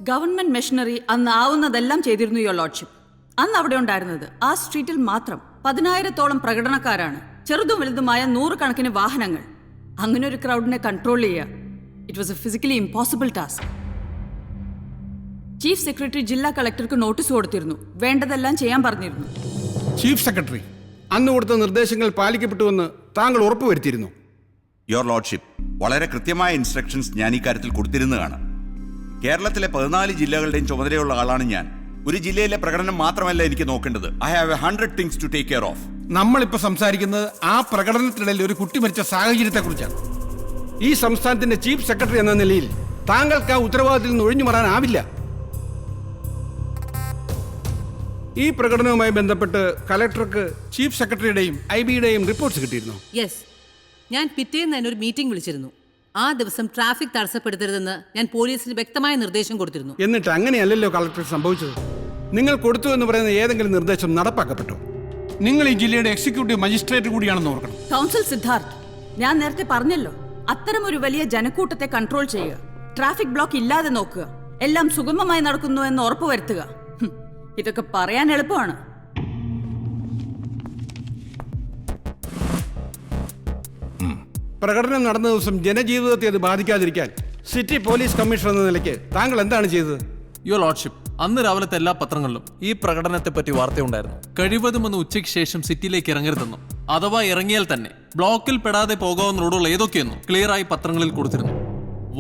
Government machinery അന്ന് ആവുന്നതെല്ലാം ചെയ്തിരുന്നു your lordship. അന്ന് അവിടെ ഉണ്ടായിരുന്നത് ആ സ്ട്രീറ്റിൽ മാത്രം 10,000-ഓളം പ്രകടനക്കാരാണ്. ചെറുതും വലുതുമായ 100 കണക്കിന് വാഹനങ്ങൾ. അങ്ങനെ ഒരു ക്രൗഡിനെ കൺട്രോൾ ചെയ്യുക it was A physically impossible task. Chief secretary ജില്ലാ കളക്ടർക്ക് നോട്ടീസ് കൊടുത്തിരുന്നു. വേണ്ടതെല്ലാം ചെയ്യാൻ പറഞ്ഞിരുന്നു. ചീഫ് സെക്രട്ടറി അന്ന് കൊടുത്ത നിർദ്ദേശങ്ങൾ പാലിക്കപ്പെട്ടുവെന്ന് താങ്കൾ ഉറപ്പുവരുത്തിയിരുന്നു? യുവർ ലോർഡ്ഷിപ്പ്, വളരെ കൃത്യമായ ഇൻസ്ട്രക്ഷൻസ് ഞാൻ ഈ കാര്യത്തിൽ കൊടുത്തിരുന്നതാണ്. കേരളത്തിലെ 14 ജില്ലകളുടെയും ചുമതലയുള്ള ആളാണ് ഞാൻ. ഒരു ജില്ലയിലെ പ്രകടനം മാത്രമല്ല എനിക്ക് നോക്കേണ്ടത്. I have 100 things to take care of. നമ്മളിപ്പോ സംസാരിക്കുന്നത് ആ പ്രകടനത്തിനിടയിൽ ഒരു കുട്ടി മരിച്ച സാഹചര്യത്തെ കുറിച്ചാണ്. ഈ സംസ്ഥാനത്തിന്റെ ചീഫ് സെക്രട്ടറി എന്ന നിലയിൽ താങ്കൾക്ക് ആ ഉത്തരവാദിത്തത്തിൽ നിന്ന് ഒഴിഞ്ഞു മാറാനാവില്ല. ഈ പ്രകടനവുമായി ബന്ധപ്പെട്ട് കലക്ടർക്ക് ചീഫ് സെക്രട്ടറിയുടെയും IB-യുടെയും റിപ്പോർട്ട്സ് കിട്ടിയിരുന്നു? യെസ്, ഞാൻ പിറ്റേന്ന് തന്നെ ഒരു മീറ്റിംഗ് വിളിച്ചിരുന്നു. ആ ദിവസം ട്രാഫിക് തടസ്സപ്പെടുത്തരുതെന്ന് ഞാൻ പോലീസിന് വ്യക്തമായ നിർദ്ദേശം കൊടുത്തിരുന്നു. എന്നിട്ട് അങ്ങനെയല്ലല്ലോ കളക്ടർ സംഭവിച്ചത്. നിങ്ങൾ കൊടുത്തു എന്ന് പറയുന്ന ഏതെങ്കിലും നിർദ്ദേശം നടപ്പാക്കപ്പെട്ടോ? നിങ്ങൾ ഈ ജില്ലയുടെ എക്സിക്യൂട്ടീവ് മജിസ്ട്രേറ്റ് കൂടിയാണെന്ന് ഓർക്കണം. കൗൺസിൽ സിദ്ധാർത്ഥ്, ഞാൻ നേരത്തെ പറഞ്ഞല്ലോ, അത്തരം ഒരു വലിയ ജനക്കൂട്ടത്തെ കൺട്രോൾ ചെയ്യുക, ട്രാഫിക് ബ്ലോക്ക് ഇല്ലാതെ നോക്കുക, എല്ലാം സുഗമമായി നടക്കുന്നു എന്ന് ഉറപ്പുവരുത്തുക. ഇതൊക്കെ പറയാൻ എളുപ്പമാണ്. പ്രകടനം നടന്ന ദിവസം ജനജീവിതത്തെ അത് ബാധിക്കാതിരിക്കാൻ സിറ്റി പോലീസ് കമ്മീഷണർ എന്ന നിലയ്ക്ക് താങ്കൾ എന്താണ് ചെയ്തത്? യുവർ ലോർഡ്ഷിപ്പ്, അന്ന് രാവിലത്തെ എല്ലാ പത്രങ്ങളിലും ഈ പ്രകടനത്തെ പറ്റി വാർത്തയുണ്ടായിരുന്നു. കഴിവതും ഒന്ന് ഉച്ചയ്ക്ക് ശേഷം സിറ്റിയിലേക്ക് ഇറങ്ങരുതെന്നും, അഥവാ ഇറങ്ങിയാൽ തന്നെ ബ്ലോക്കിൽ പെടാതെ പോകാവുന്ന റോഡുകൾ ഏതൊക്കെയെന്നും ക്ലിയർ ആയി പത്രങ്ങളിൽ കൊടുത്തിരുന്നു.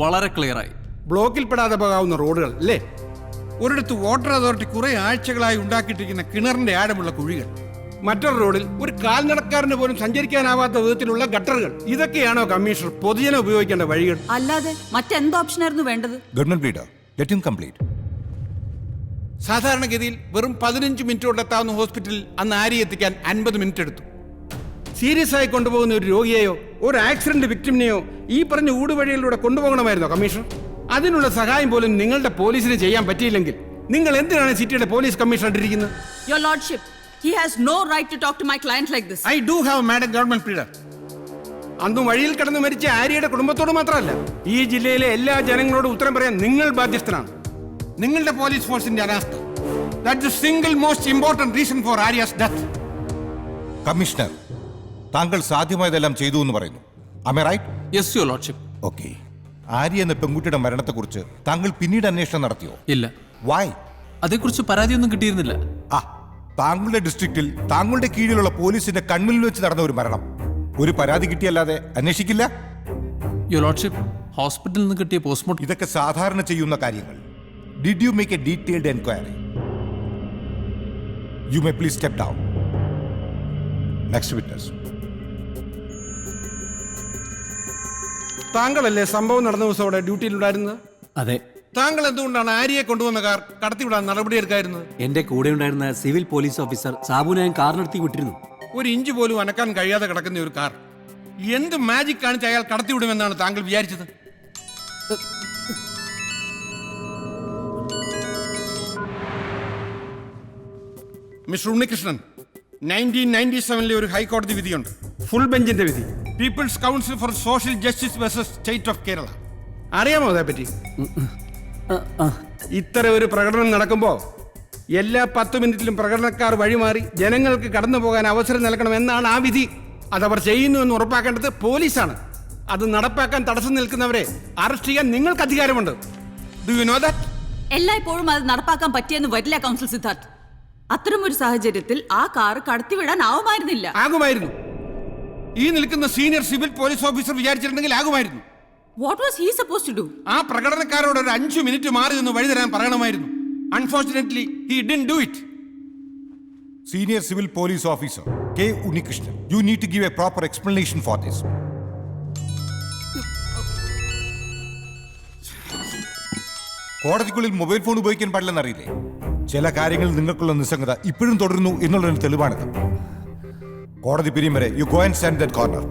വളരെ ക്ലിയർ ആയി. ബ്ലോക്കിൽ പെടാതെ പോകാവുന്ന റോഡുകൾ അല്ലേ? ഒരിടത്ത് വാട്ടർ അതോറിറ്റി കുറെ ആഴ്ചകളായി ഉണ്ടാക്കിയിട്ടിരിക്കുന്ന കിണറിന്റെ ആഴമുള്ള കുഴികൾ, മറ്റൊരു റോഡിൽ ഒരു കാൽനടക്കാരന് പോലും സഞ്ചരിക്കാനാവാത്ത വിധത്തിലുള്ള ഗട്ടറുകൾ, ഇതൊക്കെയാണോ കമ്മീഷണർ പൊതുജനം ഉപയോഗിക്കേണ്ട വഴികൾ? അല്ലാതെ മറ്റെന്ത് ഓപ്ഷനായിരുന്നു വേണ്ടത്? Government leader, let him complete. സാധാരണഗതിയിൽ വെറും 15 മിനിറ്റ് കൊണ്ടെത്താവുന്ന ഹോസ്പിറ്റലിൽ അന്ന് ആര്യ എത്തിക്കാൻ 50 മിനിറ്റ് എടുത്തു. സീരിയസ് ആയി കൊണ്ടുപോകുന്ന ഒരു രോഗിയെയോ ഒരു ആക്സിഡന്റ് വിക്ടിമിനെയോ ഈ പറഞ്ഞ ഊടുവഴികളിലൂടെ കൊണ്ടുപോകണമായിരുന്നോ കമ്മീഷണർ? അതിനുള്ള സഹായം പോലും നിങ്ങളുടെ പോലീസിന് ചെയ്യാൻ പറ്റിയില്ലെങ്കിൽ നിങ്ങൾ എന്തിനാണ് സിറ്റിയുടെ പോലീസ് കമ്മീഷണർ ഇരിക്കുന്നത്? Your lordship, he has no right to talk to my client like this. I do have madam government leader. അന്നും വഴിയിൽ കിടന്ന് മരിച്ച ആര്യയുടെ കുടുംബത്തോട് മാത്രമല്ല, ഈ ജില്ലയിലെ എല്ലാ ജനങ്ങളോടും ഉത്തരം പറയാൻ നിങ്ങൾ ബാധ്യസ്ഥനാണ്. നിങ്ങളുടെ പോലീസ് ഫോഴ്സിന്റെ അനാസ്ഥ, that's the single most important reason for Arya's death. Commissioner, താങ്കൾ സാധ്യമായതെല്ലാം ചെയ്തു എന്ന് പറയുന്നു. Am I right? Yes your lordship. Okay. Arya എന്ന പെൺകുട്ടിയുടെ മരണത്തെക്കുറിച്ച് താങ്കൾ പിന്നീട് അന്വേഷണം നടത്തിയോ? ഇല്ല. വൈ? അതേക്കുറിച്ച് പരാതിയൊന്നും കിട്ടിയിരുന്നില്ല. താങ്കളുടെ ഡിസ്ട്രിക്റ്റിൽ താങ്കളുടെ കീഴിലുള്ള പോലീസിന്റെ കൺമുന്നിൽ വെച്ച് നടന്ന ഒരു മരണം ഒരു പരാതി കിട്ടിയല്ലാതെ അന്വേഷിക്കില്ല? യുവർ ലോർഡ്ഷിപ്പ്, ഹോസ്പിറ്റലിൽ നിന്ന് കിട്ടിയ പോസ്റ്റ്മോർട്ടം ഇതൊക്കെ സാധാരണ ചെയ്യുന്ന കാര്യങ്ങൾ. Did you make a detailed enquiry? You may please step down. Next witness. താങ്കളല്ലേ സംഭവം നടന്ന ദിവസം അവിടെ ഡ്യൂട്ടിയിലുണ്ടായിരുന്നത്? അതെ. താങ്കൾ എന്തുകൊണ്ടാണ് ആര്യയെ കൊണ്ടുവന്ന കാർ കടത്തിവിടാൻ നടപടിയെടുക്കായിരുന്നത്? എന്റെ കൂടെ ഉണ്ടായിരുന്ന സിവിൽ പോലീസ് ഓഫീസർ സാബുനെ ഞാൻ കാർ നടത്തി വിട്ടിരുന്നു. ഒരു ഇഞ്ച് പോലും അനക്കാൻ കഴിയാതെ കിടക്കുന്ന ഒരു കാർ എന്ത് മാജിക് കാണിച്ച് അയാൾ കടത്തിവിടുമെന്നാണ് താങ്കൾ വിചാരിച്ചത്? മിസ്റ്റർ ഉണ്ണികൃഷ്ണൻ, 1997 ഒരു ഹൈക്കോടതി വിധിയുണ്ട്, ഫുൾ ബെഞ്ചിന്റെ വിധി, people's council for social justice versus state of Kerala. അറിയാമോ അതേപറ്റി? ഇത്തരം ഒരു പ്രകടനം നടക്കുമ്പോൾ എല്ലാ 10 മിനിറ്റിലും പ്രകടനക്കാർ വഴിമാറി ജനങ്ങൾക്ക് കടന്നു പോകാൻ അവസരം നൽകണമെന്നാണ് ആ വിധി. അതവർ ചെയ്യുന്നുവെന്ന് ഉറപ്പാക്കേണ്ടത് പോലീസാണ്. അത് നടപ്പാക്കാൻ തടസ്സം നിൽക്കുന്നവരെ അറസ്റ്റ് ചെയ്യാൻ നിങ്ങൾക്ക് അധികാരമുണ്ട്. Do you know that? എല്ലായ്പ്പോഴും അത് നടപ്പാക്കാൻ പറ്റിയെന്ന് വരില്ല കൗൺസിൽ സിദ്ധാർത്ഥ്. അത്തരമൊരു സാഹചര്യത്തിൽ ആ കാർ കടത്തിവിടാൻ ആവുമായിരുന്നില്ല. ആകുമായിരുന്നു. ഈ നിൽക്കുന്ന സീനിയർ സിവിൽ പോലീസ് ഓഫീസർ വിചാരിച്ചിട്ടുണ്ടെങ്കിൽ ആകുമായിരുന്നു. What was he supposed to do? ആ പ്രകടനക്കാരോട് ഒരു 5 മിനിറ്റ് മാറി നിന്ന് വഴി തരാൻ പറയണമായിരുന്നു. Unfortunately, he didn't do it. Senior Civil Police Officer K. Unnikrishnan, you need to give a proper explanation for this. കോടതിക്കുള്ളിൽ mobile phone ഉപയോഗിക്കാൻ പാടില്ലെന്ന് അറിയില്ലേ? ചില കാര്യങ്ങളിൽ നിങ്ങൾക്കുള്ള നിസ്സംഗത ഇപ്പോഴും തുടരുന്നു എന്നുള്ളതിന് തെളിവാണിത്. കോടതി പിരിയും വരെ you go and stand that corner.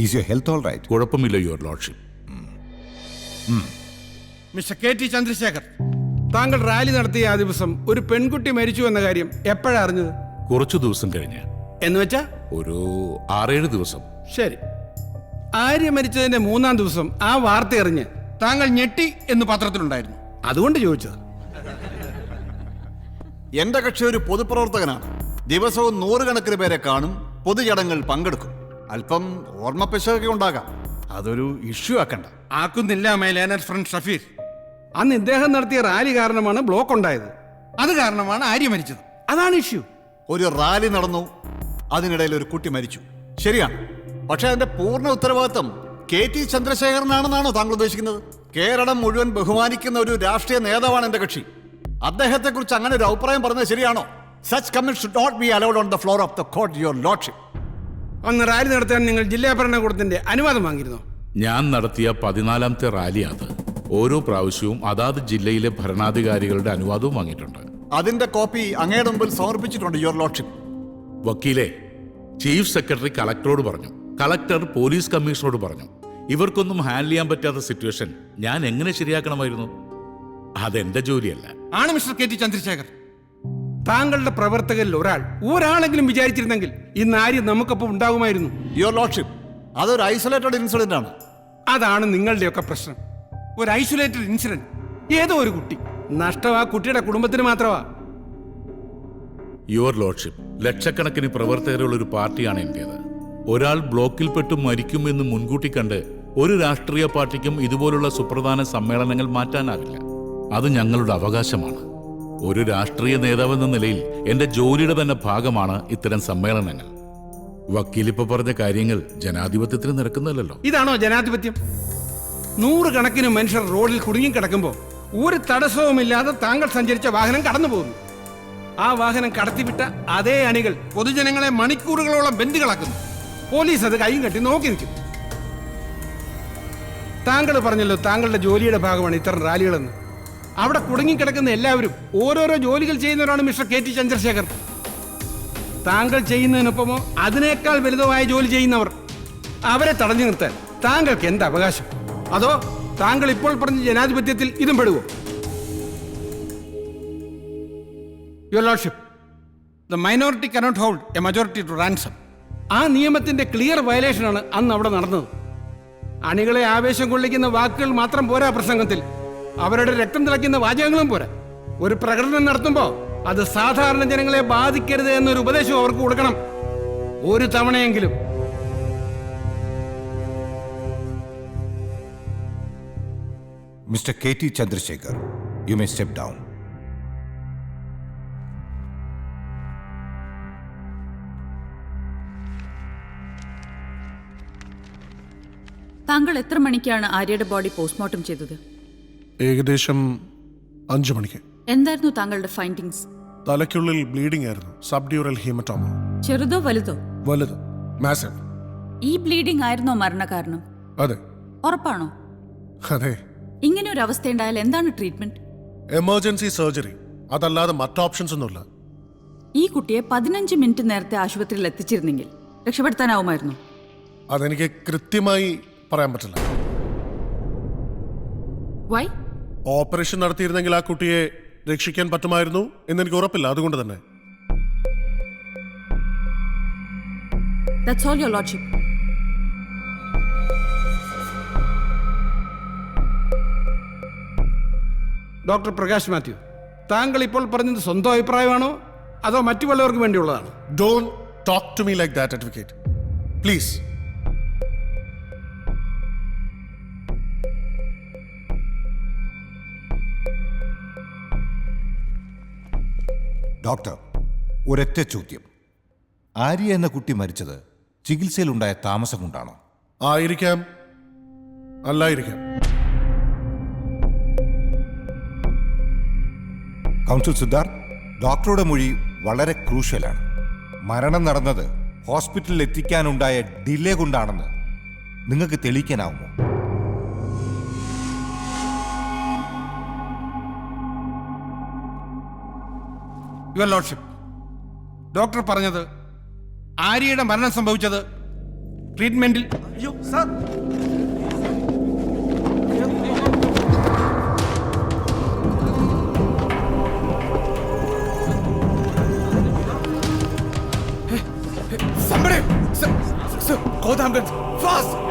Is your health all right? കുഴപ്പമില്ല your lordship. Mister K T Chandrasekhar, താങ്കൾ റാലി നടത്തിയ ആ ദിവസം ഒരു പെൺകുട്ടി മരിച്ചു എന്ന കാര്യം എപ്പോഴാണ് അറിഞ്ഞത്? കുറച്ചു ദിവസം കഴിഞ്ഞ്, എന്ന് വെച്ചാ ഒരു 6-7 ദിവസം. ശരി. ആര്യ മരിച്ചതിന്റെ 3-ാം ദിവസം ആ വാർത്ത അറിഞ്ഞ് താങ്കൾ ഞെട്ടി എന്ന് പത്രത്തിലുണ്ടായിരുന്നു. അതുകൊണ്ട് ചോദിച്ചത്. എന്റെ കക്ഷി ഒരു പൊതുപ്രവർത്തകനാണ്. ദിവസവും 100 കണക്കിന് പേരെ കാണും, പൊതുചടങ്ങിൽ പങ്കെടുക്കും. അല്പം ഓർമ്മപ്പിശകൊക്കെ ഉണ്ടാകാം, അതൊരു ഇഷ്യൂ ആക്കണ്ട. ആക്കുന്നില്ല മൈ ലേണർ ഫ്രണ്ട് ഷഫീർ. അന്ന് ഇദ്ദേഹം നടത്തിയ റാലി കാരണമാണ് ബ്ലോക്ക് ഉണ്ടായത്. അത് കാരണമാണ് ആര്യ മരിച്ചത്. അതാണ് ഇഷ്യൂ. ഒരു റാലി നടന്നു, അതിനിടയിൽ ഒരു കുട്ടി മരിച്ചു, ശരിയാണ്. പക്ഷെ അതിന്റെ പൂർണ്ണ ഉത്തരവാദിത്വം കെ ടി ചന്ദ്രശേഖരനാണെന്നാണോ താങ്കൾ ഉദ്ദേശിക്കുന്നത്? കേരളം മുഴുവൻ ബഹുമാനിക്കുന്ന ഒരു രാഷ്ട്രീയ നേതാവാണ് എന്റെ കക്ഷി. അദ്ദേഹത്തെ കുറിച്ച് അങ്ങനെ ഒരു അഭിപ്രായം പറഞ്ഞത് ശരിയാണോ? Such comments should not be allowed on the floor of the court, your lordship. അന്ന് റാലി നടത്താൻ നിങ്ങൾ ജില്ലാ ഭരണകൂടത്തിന്റെ അനുവാദം വാങ്ങിയിരുന്നോ? ഞാൻ നടത്തിയ 14ാമത്തെ റാലി അത്. ഓരോ പ്രാവശ്യവും അതാത് ജില്ലയിലെ ഭരണാധികാരികളുടെ അനുവാദവും വാങ്ങിയിട്ടുണ്ട്. അതിന്റെ കോപ്പി അങ്ങയുടെ മുമ്പിൽ സമർപ്പിച്ചിട്ടുണ്ട്, യുവർ ലോർഡ്ഷിപ്പ്. വക്കീലെ, ചീഫ് സെക്രട്ടറി കളക്ടറോട് പറഞ്ഞു, കളക്ടർ പോലീസ് കമ്മീഷണറോട് പറഞ്ഞു. ഇവർക്കൊന്നും ഹാൻഡിൽ ചെയ്യാൻ പറ്റാത്ത സിറ്റുവേഷൻ ഞാൻ എങ്ങനെ ശരിയാക്കണമായിരുന്നു? അതെന്റെ ജോലിയല്ല. ആണ് മിസ്റ്റർ കെ ടി ചന്ദ്രശേഖർ. താങ്കളുടെ പ്രവർത്തകരിൽ ഒരാളെങ്കിലും വിചാരിച്ചിരുന്നെങ്കിൽ ഇന്ന് ആര്യ നമുക്കൊപ്പം ഉണ്ടാകുമായിരുന്നു. യുവർ ലോർഡ്ഷിപ്പ്, അതൊരു ഐസൊലേറ്റഡ് ഇൻസിഡന്റ് ആണ്. അതാണ് നിങ്ങളുടെയൊക്കെ പ്രശ്നം. ഒരു ഐസൊലേറ്റഡ് ഇൻസിഡന്റ്. ഏതോ ഒരു കുട്ടി നഷ്ടം ആ കുട്ടിയുടെ കുടുംബത്തിന് മാത്രമാ. യുവർ ലോർഡ്ഷിപ്പ്, ലക്ഷക്കണക്കിന് പ്രവർത്തകരുള്ള ഒരു പാർട്ടിയാണ് എന്റേത്. ഒരാൾ ബ്ലോക്കിൽപ്പെട്ട് മരിക്കുമെന്ന് മുൻകൂട്ടി കണ്ട് ഒരു രാഷ്ട്രീയ പാർട്ടിക്കും ഇതുപോലുള്ള സുപ്രധാന സമ്മേളനങ്ങൾ മാറ്റാനാവില്ല. അത് ഞങ്ങളുടെ അവകാശമാണ്. ഒരു രാഷ്ട്രീയ നേതാവെന്ന നിലയിൽ എന്റെ ജോലിയുടെ തന്നെ ഭാഗമാണ് ഇത്തരം സമ്മേളനങ്ങൾ. വക്കീലിപ്പോ പറഞ്ഞ കാര്യങ്ങൾ ജനാധിപത്യത്തിന് നിരക്കുന്നല്ലോ. ഇതാണോ ജനാധിപത്യം? 100 കണക്കിന് മനുഷ്യർ റോഡിൽ കുടുങ്ങിക്കിടക്കുമ്പോൾ ഒരു തടസ്സവുമില്ലാതെ താങ്കൾ സഞ്ചരിച്ച വാഹനം കടന്നു പോകുന്നു. ആ വാഹനം കടത്തിവിട്ട അതേ അണികൾ പൊതുജനങ്ങളെ മണിക്കൂറുകളോളം ബന്ദികളാക്കുന്നു. പോലീസ് അത് കൈയും കെട്ടി നോക്കി നിൽക്കും. താങ്കൾ പറഞ്ഞല്ലോ താങ്കളുടെ ജോലിയുടെ ഭാഗമാണ് ഇത്തരം റാലികളെന്ന്. അവിടെ കുടുങ്ങിക്കിടക്കുന്ന എല്ലാവരും ഓരോരോ ജോലികൾ ചെയ്യുന്നവരാണ് മിസ്റ്റർ കെ ടി ചന്ദ്രശേഖർ. താങ്കൾ ചെയ്യുന്നതിനൊപ്പമോ അതിനേക്കാൾ വലുതുമായ ജോലി ചെയ്യുന്നവർ, അവരെ തടഞ്ഞു നിർത്താൻ താങ്കൾക്ക് എന്ത് അവകാശം? അതോ താങ്കൾ ഇപ്പോൾ പറഞ്ഞ ജനാധിപത്യത്തിൽ ഇതും പെടുവോ? Your lordship, the minority cannot hold a majority to ransom. ആ നിയമത്തിന്റെ ക്ലിയർ വയലേഷനാണ് അന്ന് അവിടെ നടന്നത്. അണികളെ ആവേശം കൊള്ളിക്കുന്ന വാക്കുകൾ മാത്രം പോരാ പ്രസംഗത്തിൽ, അവരുടെ രക്തം തിളയ്ക്കുന്ന വാചകങ്ങളും പോരാ. ഒരു പ്രകടനം നടത്തുമ്പോൾ അത് സാധാരണ ജനങ്ങളെ ബാധിക്കരുത് എന്നൊരു ഉപദേശം അവർക്ക് കൊടുക്കണം, ഒരു തവണയെങ്കിലും. Mister K T Chandrasekhar, you may step down. താങ്കൾ എത്ര മണിക്കാണ് ആര്യയുടെ ബോഡി പോസ്റ്റ്മോർട്ടം ചെയ്തത്? ഏകദേശം 5 മണിക്ക്. എന്തായിരുന്നു താങ്കളുടെ ഫൈൻഡിങ്സ്? തലയ്ക്കുള്ളിൽ ബ്ലീഡിംഗ് ആയിരുന്നു, സബ്ഡ്യൂറൽ ഹീമറ്റോമ. ചെറുതോ വലുതോ? വലുത്, മാസീവ്. ഈ ബ്ലീഡിംഗ് ആയിരുന്നോ മരണകാരണം? അതെ. ഉറപ്പാണോ? അതെ. ഇങ്ങനെ ഒരു അവസ്ഥയുണ്ടായാൽ എന്താണ് ട്രീറ്റ്മെന്റ്? എമർജൻസി സർജറി, അതല്ലാതെ മറ്റ് ഓപ്ഷൻസ് ഒന്നുമില്ല. ഈ കുട്ടിയെ 15 മിനിറ്റ് നേരത്തെ ആശുപത്രിയിൽ എത്തിച്ചിരുന്നെങ്കിൽ രക്ഷപ്പെടുത്താനാവുമായിരുന്നു? അതെനിക്ക് കൃത്യമായി പറയാൻ പറ്റില്ല. വൈ? ഓപ്പറേഷൻ നടത്തിയിരുന്നെങ്കിൽ ആ കുട്ടിയെ രക്ഷിക്കാൻ പറ്റുമായിരുന്നു എന്നെനിക്ക് ഉറപ്പില്ല, അതുകൊണ്ട് തന്നെ. That's all, your lordship. Doctor Prakash Mathew, താങ്കൾ ഇപ്പോൾ പറഞ്ഞത് സ്വന്തം അഭിപ്രായമാണോ അതോ മറ്റു വല്ലവർക്കും വേണ്ടിയുള്ളതാണോ? Don't talk to me like that, advocate. Please. Doctor, ഒരൊറ്റ ചോദ്യം. ആര്യ എന്ന കുട്ടി മരിച്ചത് ചികിത്സയിലുണ്ടായ താമസം കൊണ്ടാണോ? ആയിരിക്കാം, അല്ലായിരിക്കാം. കൗൺസിൽ സിദ്ധാർത്ഥ്, ഡോക്ടറുടെ മൊഴി വളരെ ക്രൂഷ്യലാണ്. മരണം നടന്നത് ഹോസ്പിറ്റലിൽ എത്തിക്കാനുണ്ടായ ഡിലേ കൊണ്ടാണെന്ന് നിങ്ങൾക്ക് തെളിയിക്കാനാവുമോ? യുവർ ലോർഡ്ഷിപ്പ്, ഡോക്ടർ പറഞ്ഞത് ആര്യയുടെ മരണം സംഭവിച്ചത് ട്രീറ്റ്മെന്റിൽ Faster! Godamganj! Fast!